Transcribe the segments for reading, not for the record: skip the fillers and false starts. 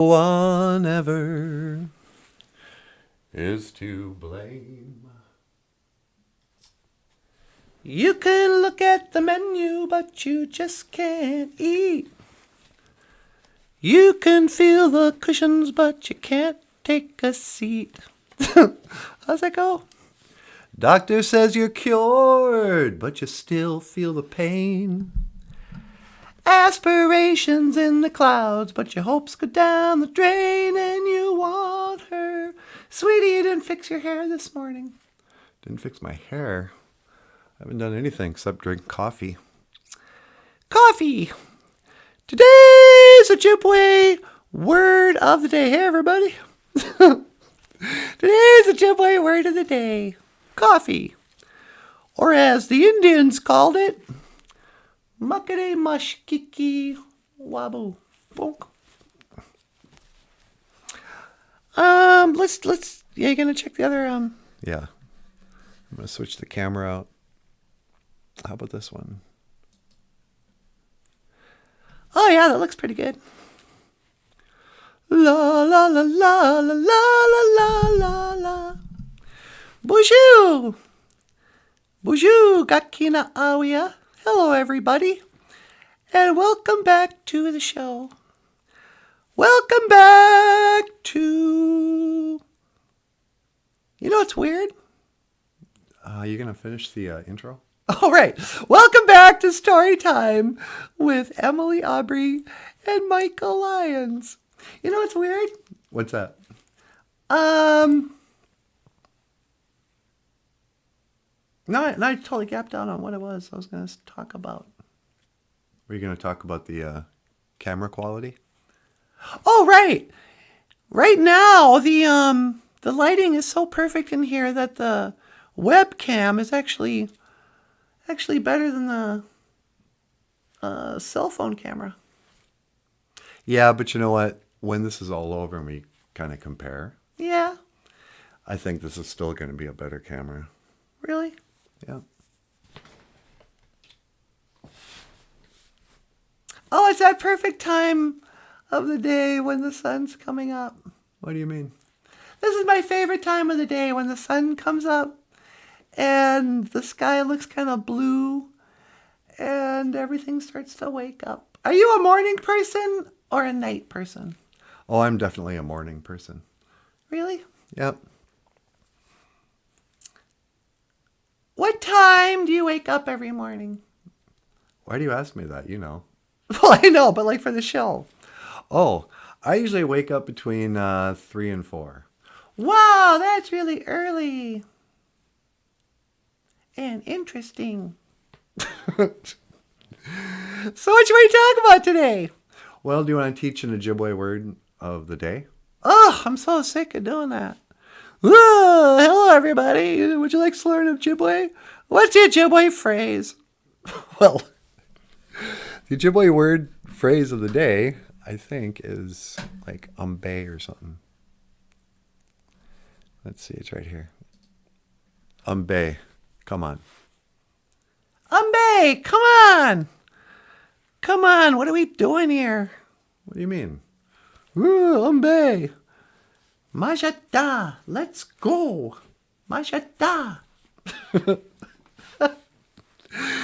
one ever is to blame. You can look at the menu, but you just can't eat. You can feel the cushions, but you can't take a seat. How's that go? Doctor says you're cured, but you still feel the pain. Aspirations in the clouds, but your hopes go down the drain, and you want her. Sweetie, you didn't fix your hair this morning. Didn't fix my hair? I haven't done anything except drink coffee. Coffee! Today's Ojibwe word of the day. Hey, everybody. Today's Ojibwe word of the day. Coffee. Or as the Indians called it, Makere mashkiki wabu. Bonk. Yeah, you gonna check the other, Yeah. I'm gonna switch the camera out. How about this one? Oh yeah, that looks pretty good. La la la la la la la la la. BOOZHOO! BOOZHOO gakina awia. Hello, everybody, and welcome back to the show. Welcome back to... You know what's weird? You gonna finish the intro? All right. Welcome back to Story Time with Emily Aubrey and Michael Lyons. You know what's weird? What's that? No, I totally gapped out on what it was I was going to talk about. Were you going to talk about the camera quality? Oh, right. Right now, the lighting is so perfect in here that the webcam is actually better than the cell phone camera. Yeah, but you know what? When this is all over and we kind of compare, yeah, I think this is still going to be a better camera. Really? Yeah. Oh, it's that perfect time of the day when the sun's coming up. What do you mean? This is my favorite time of the day, when the sun comes up and the sky looks kind of blue and everything starts to wake up. Are you a morning person or a night person? Oh, I'm definitely a morning person. Really? Yep. What time do you wake up every morning? Why do you ask me that? You know. Well, I know, but like for the show. Oh, I usually wake up between 3 and 4. Wow, that's really early. And interesting. So what should we talk about today? Well, do you want to teach an Ojibwe word of the day? Oh, I'm so sick of doing that. Oh, hello, everybody. Would you like to learn Ojibwe? What's the Ojibwe phrase? Well, the Ojibwe word phrase of the day, I think, is like umbe or something. Let's see, it's right here. Umbe. Come on. Umbe, come on. Come on, what are we doing here? What do you mean? Ooh, umbe. Majata, let's go. Majata.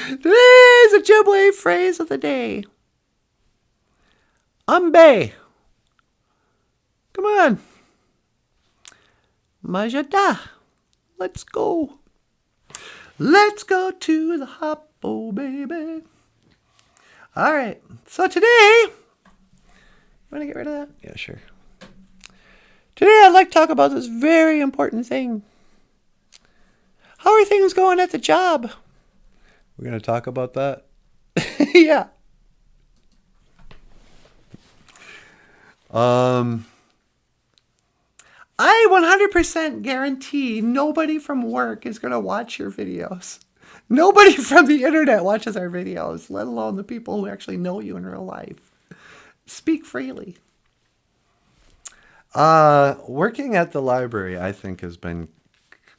Today's Ojibwe phrase of the day. Umbe. Come on. Majata. Let's go. Let's go to the hoppo, baby. All right. So today, you want to get rid of that? Yeah, sure. Today I'd like to talk about this very important thing. How are things going at the job? We're going to talk about that? Yeah. I 100% guarantee nobody from work is going to watch your videos. Nobody from the internet watches our videos, let alone the people who actually know you in real life. Speak freely. Working at the library, I think, has been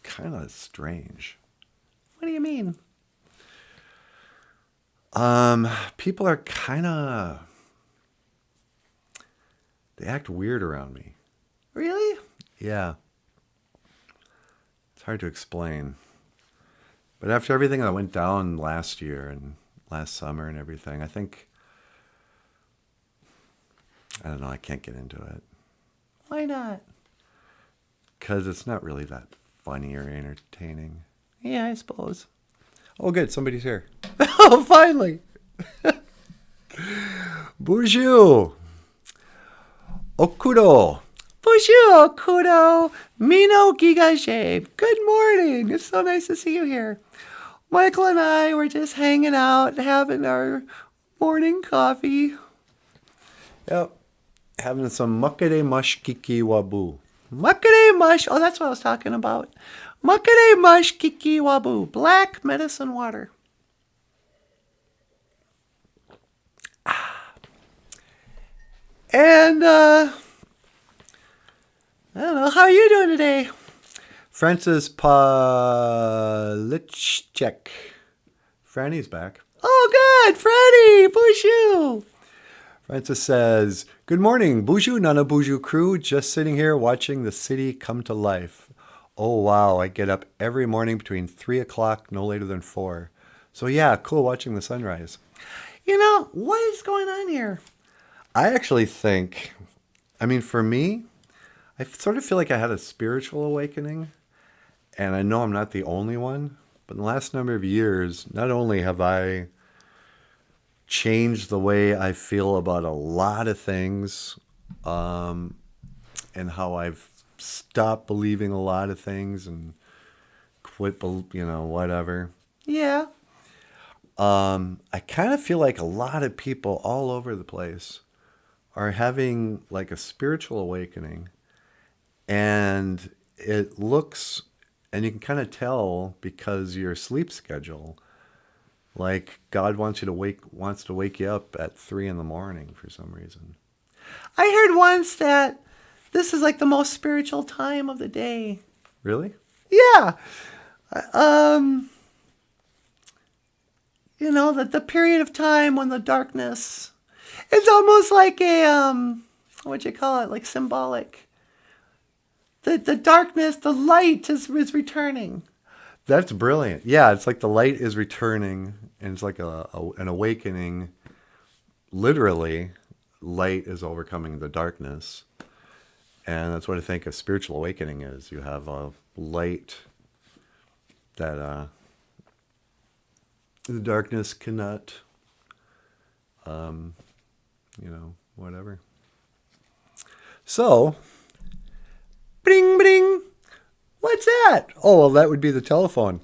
kind of strange. What do you mean? People are kind of They act weird around me. Really? Yeah. It's hard to explain. But after everything that went down last year and last summer and everything, I think, I don't know, I can't get into it. Why not? Because it's not really that funny or entertaining. Yeah, I suppose. Oh, good. Somebody's here. Oh, finally. BOOZHOO. Okudo. BOOZHOO, Okudo, Mino Gigaje. Good morning. It's so nice to see you here. Michael and I were just hanging out, having our morning coffee. Yep. Having some makere mush kiki wabu. Makere mush. Oh, that's what I was talking about. Makere mush kiki wabu. Black medicine water. And, I don't know. How are you doing today? Francis Palichek. Franny's back. Oh, good. Freddie. BOOZHOO. Francis says, good morning, BOOZHOO, NANABOOZHOO crew. Just sitting here watching the city come to life. Oh, wow. I get up every morning between 3 o'clock, no later than 4. So, yeah, cool watching the sunrise. You know, what is going on here? I actually think, for me, I sort of feel like I had a spiritual awakening. And I know I'm not the only one. But in the last number of years, not only have I changed the way I feel about a lot of things, and how I've stopped believing a lot of things and quit, whatever. Yeah. I kind of feel like a lot of people all over the place are having like a spiritual awakening, and it looks, and you can kind of tell because your sleep schedule, like God wants to wake you up at 3 a.m. for some reason. I heard once that this is like the most spiritual time of the day. Really? Yeah. That the period of time when the darkness, it's almost like a, what you call it, like symbolic. The darkness, the light is returning. That's brilliant. Yeah, it's like the light is returning, and it's like an awakening. Literally, light is overcoming the darkness. And that's what I think a spiritual awakening is. You have a light that the darkness cannot, whatever. So, Bring, bring. what's that? Oh, well, that would be the telephone.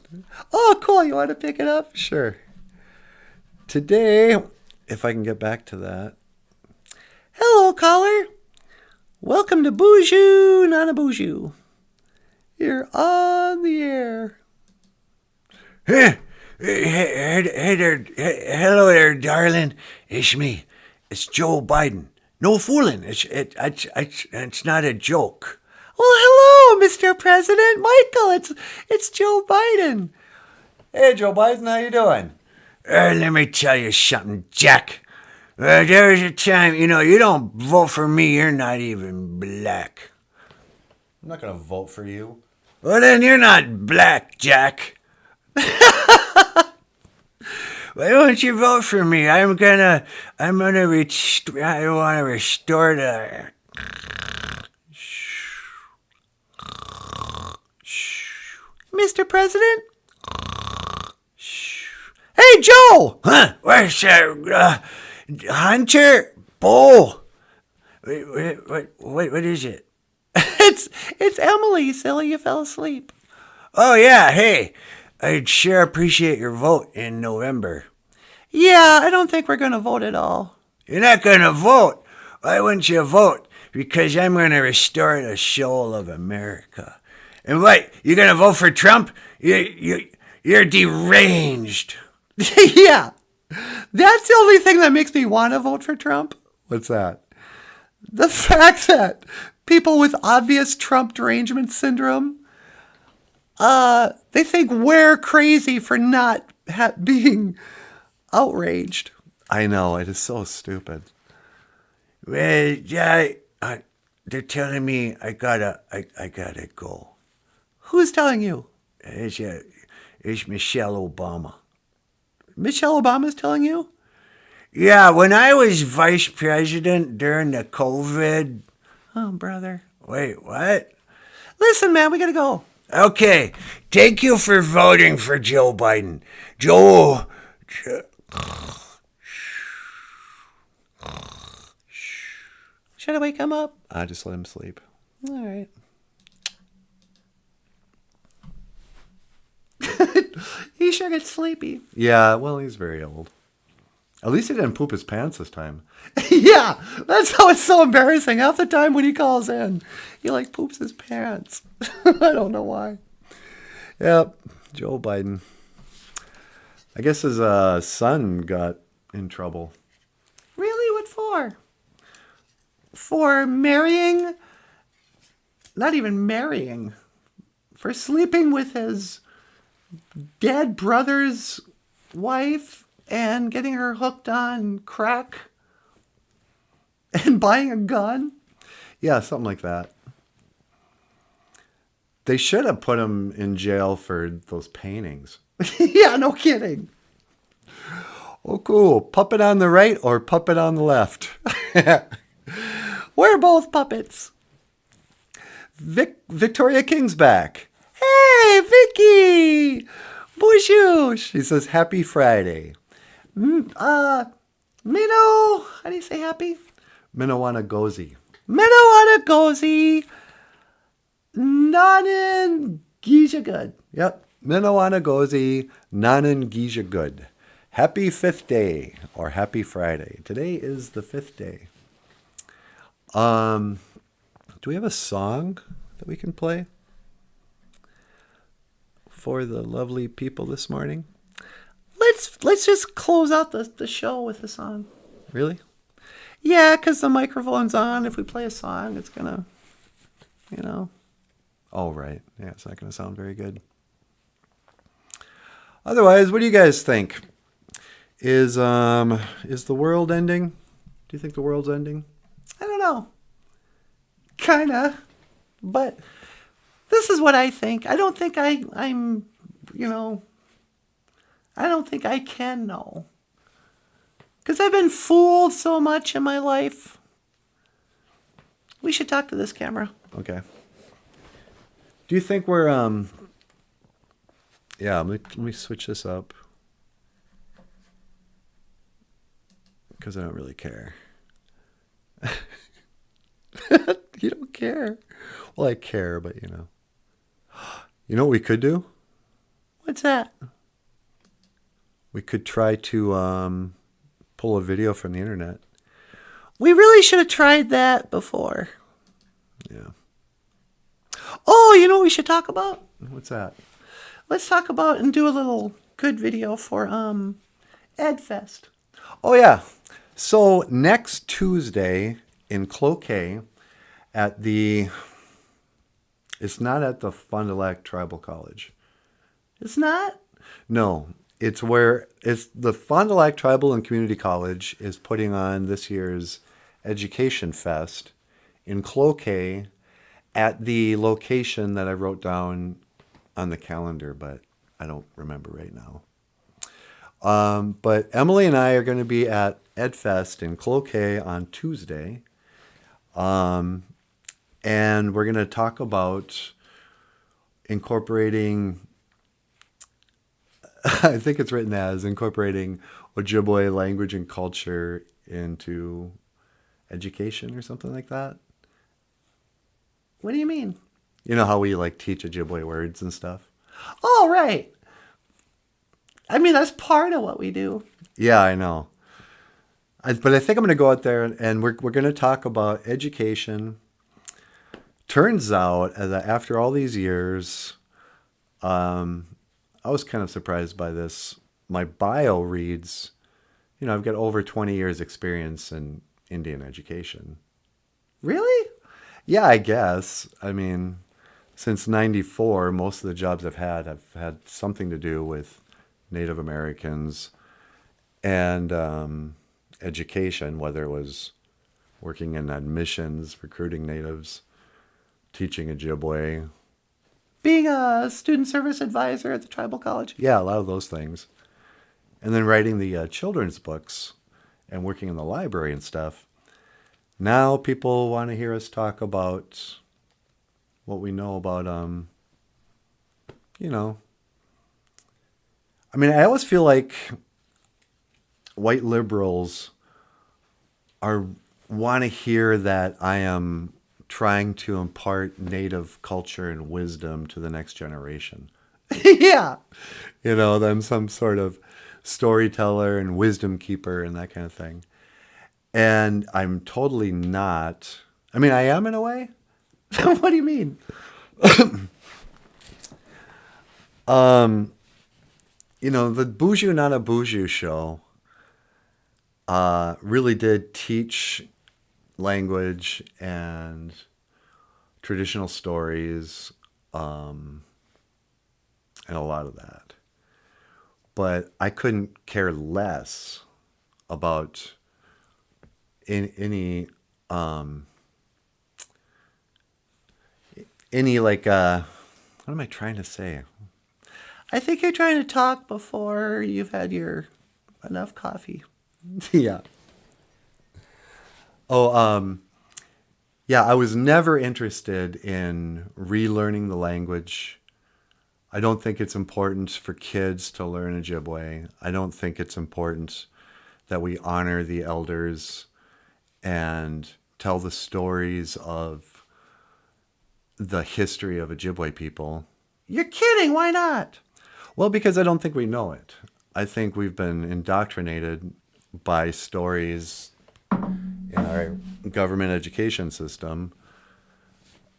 Oh, cool. You want to pick it up? Sure. Today, if I can get back to that. Hello, caller. Welcome to BOOZHOO, NANABOOZHOO. You're on the air. Hey there, hello there, darling. It's me. It's Joe Biden. No fooling. It's not a joke. Well, hello, Mr. President Michael. It's Joe Biden. Hey, Joe Biden, how you doing? Let me tell you something, Jack. There was a time, you don't vote for me. You're not even black. I'm not going to vote for you. Well, then you're not black, Jack. Why don't you vote for me? I want to restore the... Mr. President? Hey, Joe! Huh? Where's that, Hunter? Bull? What is it? It's Emily, silly. You fell asleep. Oh, yeah, hey. I'd sure appreciate your vote in November. Yeah, I don't think we're going to vote at all. You're not going to vote? Why wouldn't you vote? Because I'm going to restore the soul of America. And what? You going to vote for Trump? You're deranged. Yeah. That's the only thing that makes me want to vote for Trump. What's that? The fact that people with obvious Trump derangement syndrome, they think we're crazy for not being outraged. I know, it is so stupid. Well, They're telling me I gotta go. Who's telling you? It's Michelle Obama. Michelle Obama's telling you? Yeah, when I was vice president during the COVID. Oh, brother. Wait, what? Listen, man, we gotta go. Okay, thank you for voting for Joe Biden. Joe. Should I wake him up? I just let him sleep. All right. He sure gets sleepy. Yeah, well, he's very old. At least he didn't poop his pants this time. Yeah, that's how it's so embarrassing. Half the time when he calls in, he like poops his pants. I don't know why. Yep, Joe Biden. I guess his son got in trouble. Really? What for? For marrying? Not even marrying. For sleeping with his dead brother's wife and getting her hooked on crack and buying a gun? Yeah, something like that. They should have put him in jail for those paintings. Yeah, no kidding. Oh, cool. Puppet on the right or puppet on the left? We're both puppets. Victoria King's back. Hey, Vicky! BOOZHOO! She says, Happy Friday. Minnow, how do you say happy? Minnowana Gozi. Minnowana Gozi. Nanan Gija good. Yep. Minnowana Gozi. Nanan Gija Good. Happy 5th day or happy Friday. Today is the 5th day. Do we have a song that we can play for the lovely people this morning? Let's just close out the show with a song. Really? Yeah, because the microphone's on. If we play a song, it's gonna, Oh, right. Yeah, it's not going to sound very good. Otherwise, what do you guys think? Is the world ending? Do you think the world's ending? I don't know. Kinda. But this is what I think. I don't think I'm, I don't think I can know. Because I've been fooled so much in my life. We should talk to this camera. Okay. Do you think we're yeah, let me switch this up. Because I don't really care. You don't care. Well, I care, but You know what we could do? What's that? We could try to pull a video from the internet. We really should have tried that before. Yeah. Oh, you know what we should talk about? What's that? Let's talk about and do a little good video for EdFest. Oh, yeah. So next Tuesday in Cloquet at it's not at the Fond du Lac Tribal College. It's not? No, it's the Fond du Lac Tribal and Community College is putting on this year's Education Fest in Cloquet at the location that I wrote down on the calendar, but I don't remember right now. But Emily and I are going to be at EdFest in Cloquet on Tuesday. And we're going to talk about incorporating, I think it's written as incorporating Ojibwe language and culture into education or something like that. What do you mean? You know how we teach Ojibwe words and stuff? Oh, right. I mean, that's part of what we do. Yeah, I know. But I think I'm going to go out there and we're going to talk about education. Turns out, after all these years, I was kind of surprised by this. My bio reads, I've got over 20 years experience in Indian education. Really? Yeah, I guess. I mean, since 94, most of the jobs I've had something to do with Native Americans and education, whether it was working in admissions, recruiting natives, teaching Ojibwe. Being a student service advisor at the tribal college. Yeah, a lot of those things. And then writing the children's books and working in the library and stuff. Now people want to hear us talk about what we know about, I mean, I always feel like white liberals want to hear that I am trying to impart native culture and wisdom to the next generation. Yeah. That I'm some sort of storyteller and wisdom keeper and that kind of thing. And I'm totally not. I mean, I am in a way. What do you mean? The BOOZHOO NANABOOZHOO show really did teach language and traditional stories and a lot of that. But I couldn't care less about any like what am I trying to say? I think you're trying to talk before you've had your enough coffee. Yeah. Oh, yeah, I was never interested in relearning the language. I don't think it's important for kids to learn Ojibwe. I don't think it's important that we honor the elders and tell the stories of the history of Ojibwe people. You're kidding. Why not? Well, because I don't think we know it. I think we've been indoctrinated by stories in our government education system.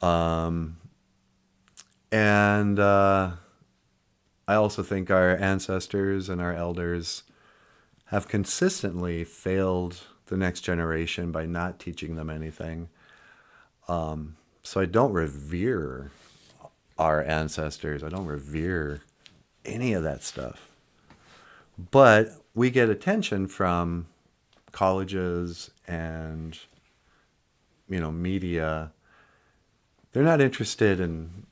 And I also think our ancestors and our elders have consistently failed the next generation by not teaching them anything. So I don't revere our ancestors. I don't revere any of that stuff. But we get attention from colleges and, media. They're not interested in,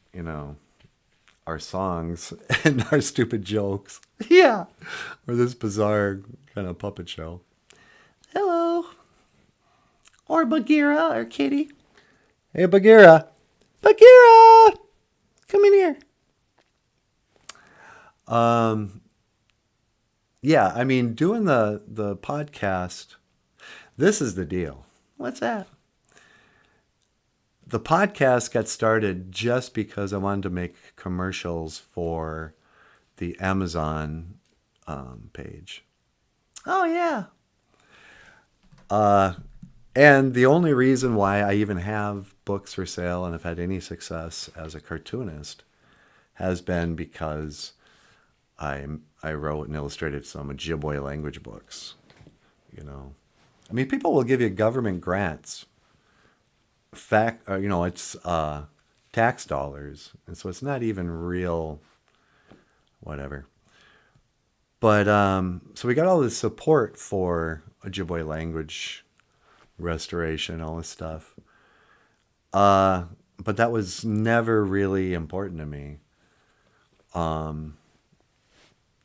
our songs and our stupid jokes. Yeah. Or this bizarre kind of puppet show. Hello. Or Bagheera or Kitty. Hey, Bagheera. Bagheera! Come in here. Yeah, I mean, doing the podcast, this is the deal. What's that? The podcast got started just because I wanted to make commercials for the Amazon page. Oh, yeah. And the only reason why I even have books for sale and have had any success as a cartoonist has been because I wrote and illustrated some Ojibwe language books. I mean, people will give you government grants. It's tax dollars, and so it's not even real, whatever. But so we got all this support for Ojibwe language restoration, all this stuff. But that was never really important to me.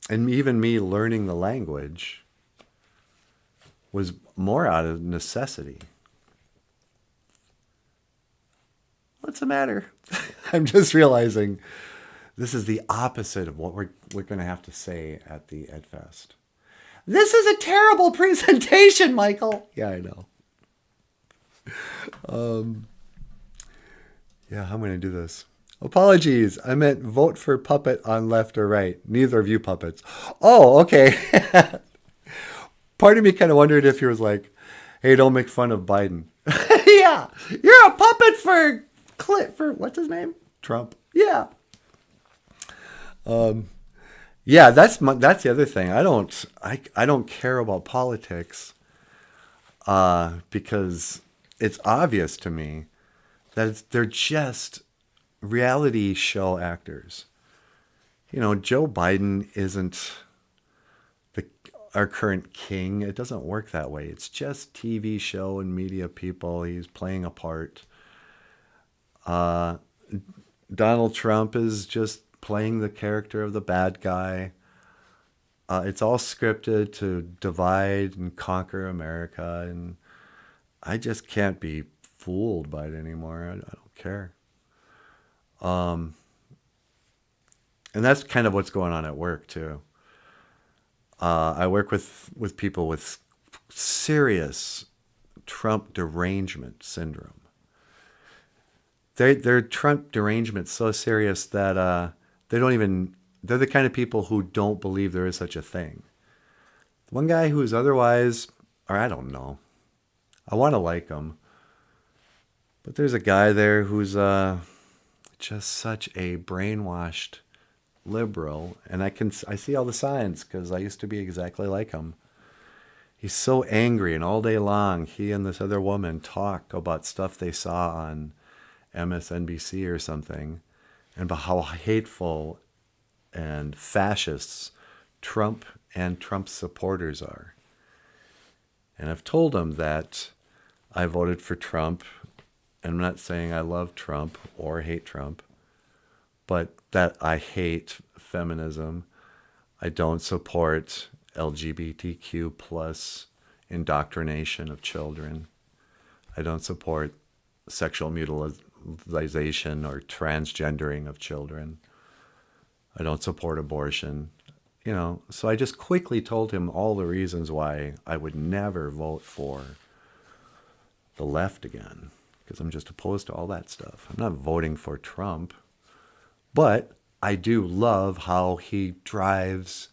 And even me learning the language was more out of necessity. What's the matter? I'm just realizing this is the opposite of what we're going to have to say at the Ed Fest. This is a terrible presentation, Michael. Yeah, I know. Yeah, how am I going to do this? Apologies. I meant vote for puppet on left or right. Neither of you puppets. Oh, okay. Part of me kind of wondered if he was like, hey, don't make fun of Biden. Yeah. You're a puppet for what's his name? Trump. Yeah. Yeah, that's the other thing. I don't care about politics because it's obvious to me that they're just reality show actors. Joe Biden isn't our current king. It doesn't work that way. It's just TV show and media people. He's playing a part. Donald Trump is just playing the character of the bad guy. It's all scripted to divide and conquer America, and I just can't be fooled by it anymore. I don't care. And that's kind of what's going on at work too. I work with people with serious Trump derangement syndrome. Their Trump derangement so serious that they don't even. They're the kind of people who don't believe there is such a thing. One guy who's otherwise, or I don't know, I want to like him, but there's a guy there who's just such a brainwashed liberal, and I see all the signs because I used to be exactly like him. He's so angry, and all day long, he and this other woman talk about stuff they saw on MSNBC or something, and about how hateful and fascists Trump and Trump's supporters are. And I've told them that I voted for Trump, and I'm not saying I love Trump or hate Trump, but that I hate feminism. I don't support LGBTQ plus indoctrination of children. I don't support sexual mutilation or transgendering of children. I don't support abortion. So I just quickly told him all the reasons why I would never vote for the left again, because I'm just opposed to all that stuff. I'm not voting for Trump, but I do love how he drives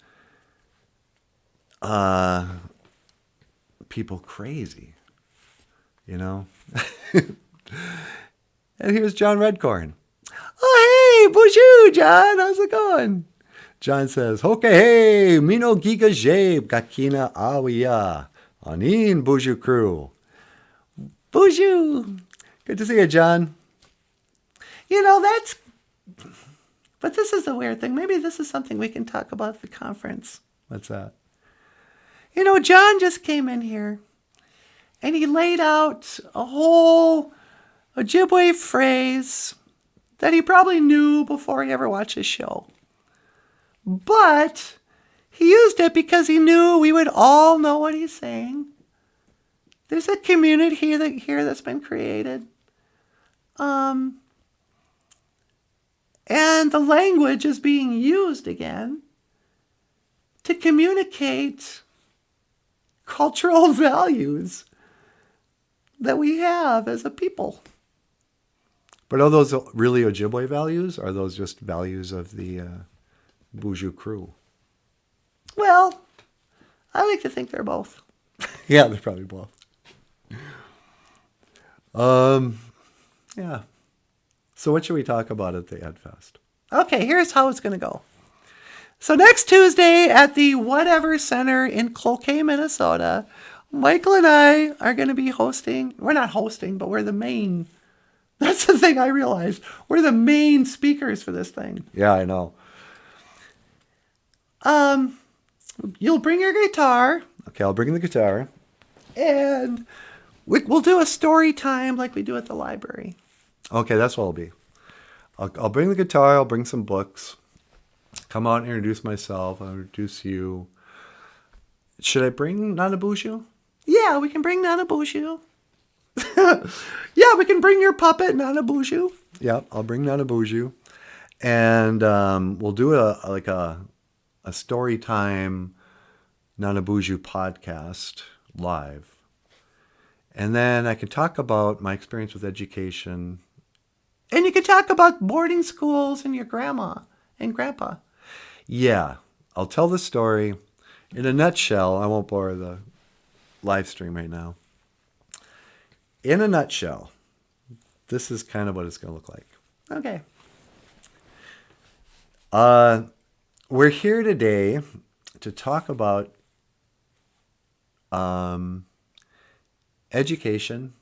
people crazy, And here's John Redcorn. Oh, hey, BOOZHOO, John. How's it going? John says, okay, hey, Mino Giga Jabe, Gakina Awiya, Anin BOOZHOO crew. BOOZHOO. Good to see you, John. But this is a weird thing. Maybe this is something we can talk about at the conference. What's that? John just came in here, and he laid out a whole Ojibwe phrase that he probably knew before he ever watched his show. But he used it because he knew we would all know what he's saying. There's a community here that's been created. And the language is being used again to communicate cultural values that we have as a people. But are those really Ojibwe values? Or are those just values of the BOOZHOO crew? Well, I like to think they're both. Yeah, they're probably both. Yeah. So what should we talk about at the EdFest? Okay, here's how it's going to go. So next Tuesday at the Whatever Center in Cloquet, Minnesota, Michael and I are going to be hosting. We're not hosting, but we're the main. That's the thing I realized. We're the main speakers for this thing. Yeah, I know. You'll bring your guitar. Okay, I'll bring the guitar. And we'll do a story time like we do at the library. Okay, that's what I'll be. I'll bring the guitar. I'll bring some books. Come out and introduce myself. I'll introduce you. Should I bring NANABOOZHOO? Yeah, we can bring NANABOOZHOO. Yeah, we can bring your puppet, NANABOOZHOO. Yeah, I'll bring NANABOOZHOO. And we'll do a story time NANABOOZHOO podcast live. And then I can talk about my experience with education. And you can talk about boarding schools and your grandma and grandpa. Yeah, I'll tell the story in a nutshell. I won't bore the live stream right now. In a nutshell, this is kind of what it's going to look like. Okay. We're here today to talk about education,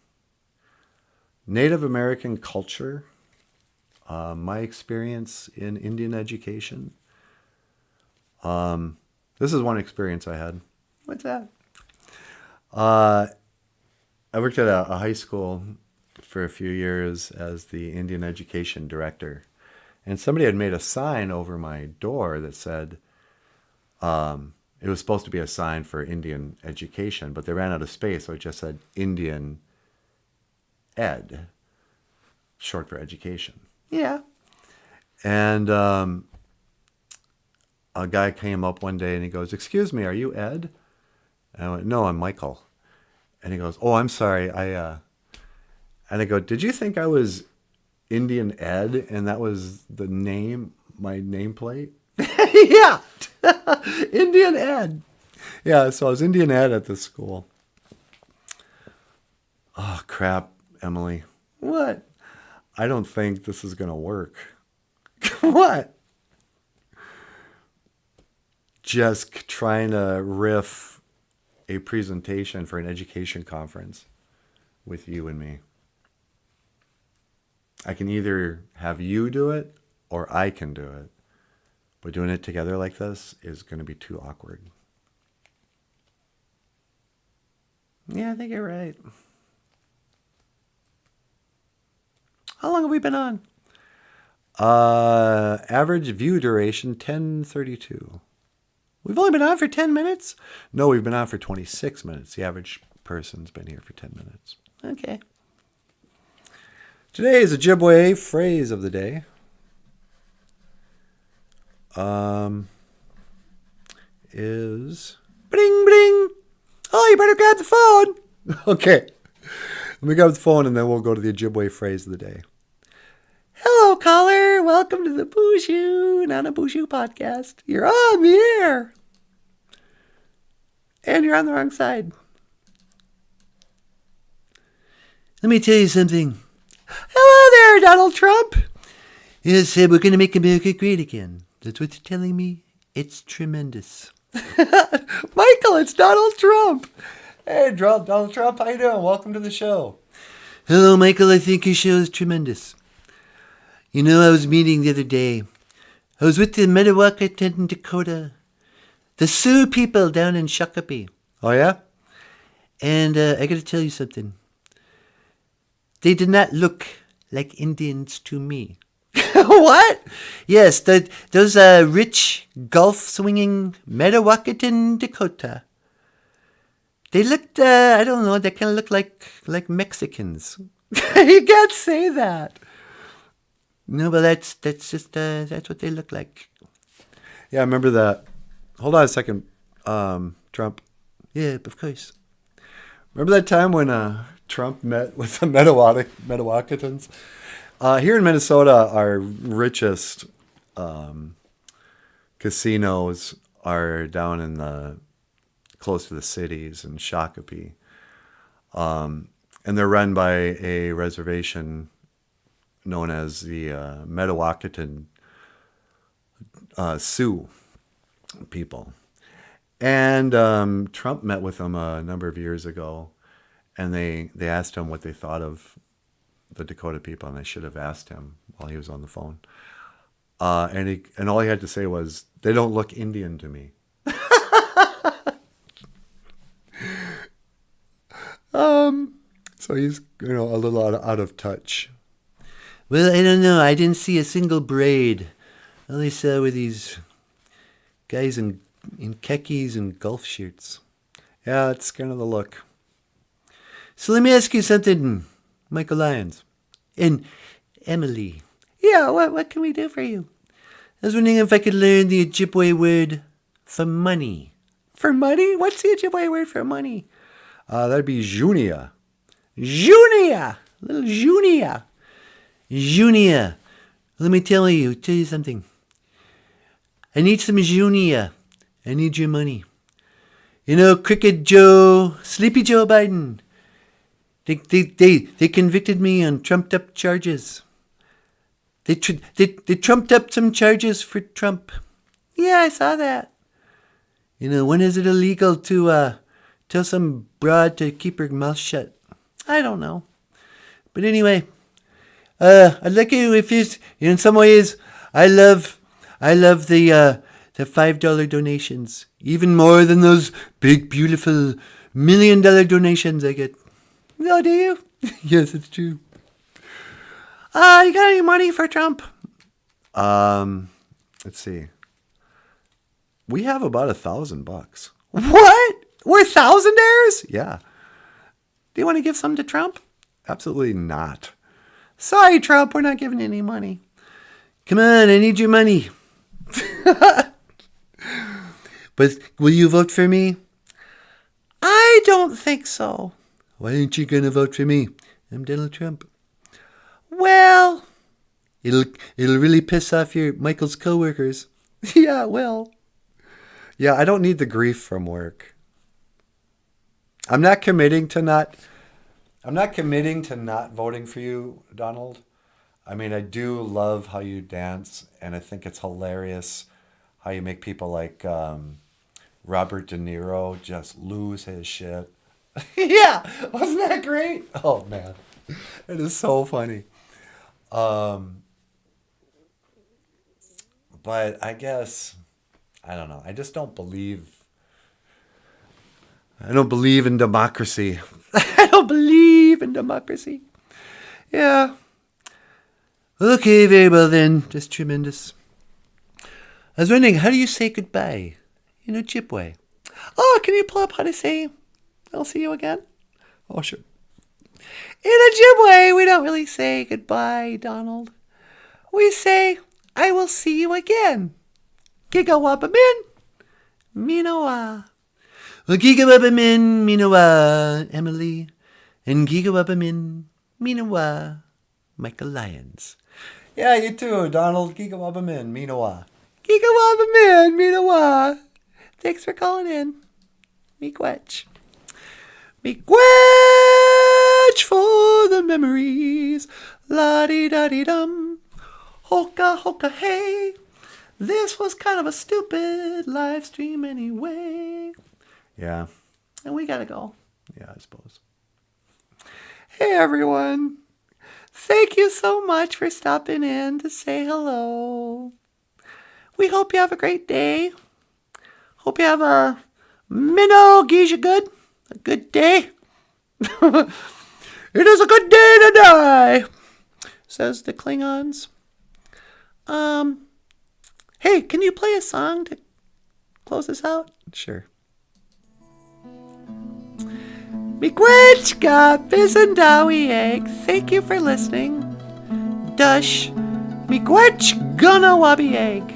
Native American culture, my experience in Indian education. This is one experience I had. What's that? I worked at a high school for a few years as the Indian education director. And somebody had made a sign over my door that said, it was supposed to be a sign for Indian education, but they ran out of space, so it just said Indian Ed, short for education. Yeah. And a guy came up one day and he goes, "Excuse me, are you Ed?" And I went, "No, I'm Michael." And he goes, "Oh, I'm sorry. And I go, "Did you think I was Indian Ed and that was the name, my nameplate?" Yeah. Indian Ed. Yeah, so I was Indian Ed at this school. Oh, crap, Emily. What? I don't think this is going to work. What? Just trying to riff a presentation for an education conference with you and me. I can either have you do it or I can do it. But doing it together like this is going to be too awkward. Yeah, I think you're right. How long have we been on? Average view duration 10:32. We've only been on for 10 minutes? No, we've been on for 26 minutes. The average person's been here for 10 minutes. Okay. Today is a Ojibwe phrase of the day. Is Bling, bling. Oh, you better grab the phone. okay. Let me grab the phone and then we'll go to the Ojibwe phrase of the day. Hello, caller. Welcome to the BOOZHOO, NANABOOZHOO podcast. You're on the air. And you're on the wrong side. Let me tell you something. Hello there, Donald Trump. Yes, we're going to make America great again. That's what you're telling me? It's tremendous. Michael, it's Donald Trump. Hey, Donald Trump, how you doing? Welcome to the show. Hello, Michael. I think your show is tremendous. You know, I was meeting the other day. I was with the Metawakan, Dakota, the Sioux people down in Shakopee. Oh, yeah? And I got to tell you something. They did not look like Indians to me. What? Yes, those rich golf-swinging Metawakan, Dakota. They looked, I don't know, they kind of look like Mexicans. You can't say that. No, but that's just, that's what they look like. Yeah, I remember that. Hold on a second, Trump. Yeah, of course. Remember that time when Trump met with the Metawakatans? Here in Minnesota, our richest casinos are down in close to the cities in Shakopee. And they're run by a reservation known as the Metawakatan Sioux people. And Trump met with them a number of years ago, and they asked him what they thought of the Dakota people, and I should have asked him while he was on the phone. And all he had to say was, "They don't look Indian to me." So he's a little out of touch. Well, I don't know. I didn't see a single braid. All I saw were these guys in khakis and golf shirts. Yeah, it's kind of the look. So let me ask you something, Michael Lyons and Emily. Yeah, what can we do for you? I was wondering if I could learn the Ojibwe word for money. For money? What's the Ojibwe word for money? That'd be Junia. Junia! Little Junia. Junia. Let me tell you something. I need some Junia. I need your money. You know, Crooked Joe, Sleepy Joe Biden. They convicted me on trumped up charges. They trumped up some charges for Trump. Yeah, I saw that. You know, when is it illegal to tell some broad to keep her mouth shut? I don't know. But anyway, I'd like you, if you, in some ways, I love the The $5 donations. Even more than those big, beautiful $1 million donations I get. Oh, do you? Yes, it's true. You got any money for Trump? Let's see. We have about $1,000. What? We're thousandaires? Yeah. Do you want to give some to Trump? Absolutely not. Sorry, Trump, we're not giving any money. Come on, I need your money. But will you vote for me? I don't think so. Why aren't you going to vote for me? I'm Donald Trump. Well, It'll really piss off Michael's coworkers. yeah, well. Yeah, I don't need the grief from work. I'm not committing to not voting for you, Donald. I mean, I do love how you dance, and I think it's hilarious how you make people like Robert De Niro just lose his shit. Yeah, wasn't that great? Oh, man. It is so funny. But I guess, I don't know. I just don't believe. I don't believe in democracy. I don't believe in democracy. Yeah. Okay, very well then. Just tremendous. I was wondering, how do you say goodbye? In Ojibwe. Oh, can you pull up how to say, I'll see you again? Oh, sure. In Ojibwe, we don't really say goodbye, Donald. We say, I will see you again. Gigawabamin, Minowa. Well, Gigawabamin, Minawa, Emily. And Gigawabamin, Minawa, Michael Lyons. Yeah, you too, Donald. Gigawabamin, Minawa. Gigawabamin, Minowa. Thanks for calling in. Miigwech. Miigwech for the memories. La-dee-da-dee-dum. Hoka, hoka, hey. This was kind of a stupid live stream anyway. Yeah. And we gotta go. Yeah, I suppose. Hey, everyone. Thank you so much for stopping in to say hello. We hope you have a great day. Hope you have a minnow geisha good. A good day. It is a good day to die, says the Klingons. Hey, can you play a song to close us out? Sure. Miigwechka, Bizendawi egg. Thank you for listening. Dush. Miigwech gonna wabi egg.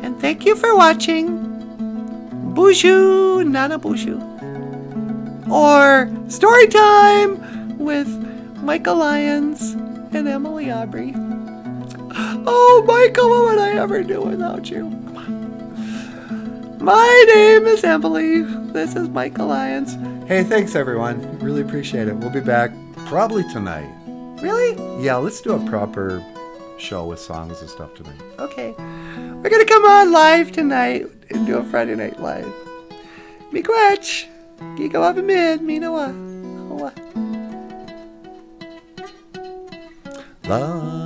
And thank you for watching BOOZHOO, NANABOOZHOO. Or Storytime with Michael Lyons and Emily Aubrey. Oh, Michael, what would I ever do without you? My name is Emily. This is Michael Lyons. Hey, thanks, everyone. Really appreciate it. We'll be back probably tonight. Really? Yeah, let's do a proper show with songs and stuff tonight. Okay. We're going to come on live tonight and do a Friday Night Live. Miigwech. Gigo up mid. Minawa. Bye.